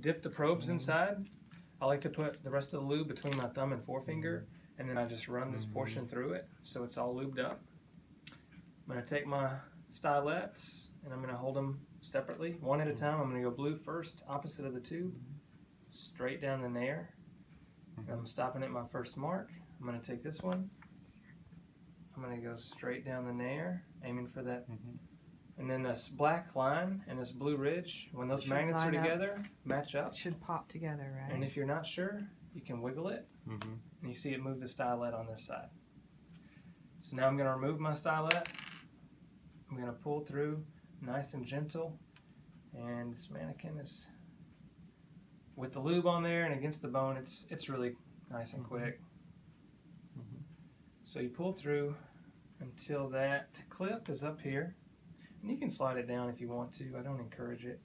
dip the probes inside. I like to put the rest of the lube between my thumb and forefinger, and then I just run this portion through it so it's all lubed up. I'm going to take my stylets and I'm going to hold them separately, one at a time. I'm going to go blue first, opposite of the tube, straight down the nair. And I'm stopping at my first mark. I'm going to take this one. I'm going to go straight down the nair, aiming for that. And then this black line and this blue ridge, when those magnets are together, match up. It should pop together, right? And if you're not sure, you can wiggle it, and you see it move the stylet on this side. So now I'm going to remove my stylet. I'm going to pull through nice and gentle, and this mannequin is, with the lube on there and against the bone, it's really nice and quick. So you pull through until that clip is up here. And you can slide it down if you want to. I don't encourage it.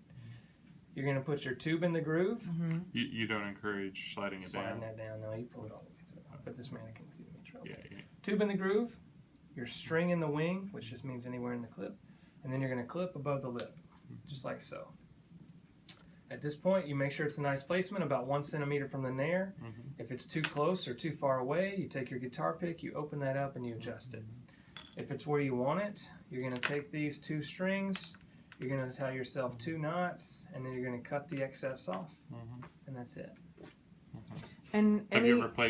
You're going to put your tube in the groove. You don't encourage sliding it down? Sliding that down. No, you pull it all the way through. But this mannequin's giving me trouble. Yeah. Tube in the groove. Your string in the wing, which just means anywhere in the clip. And then you're going to clip above the lip, just like so. At this point, you make sure it's a nice placement, about 1 centimeter from the nair. If it's too close or too far away, you take your guitar pick, you open that up, and you adjust it. If it's where you want it, you're going to take these 2 strings, you're going to tie yourself 2 knots, and then you're going to cut the excess off. And that's it. And Have you ever played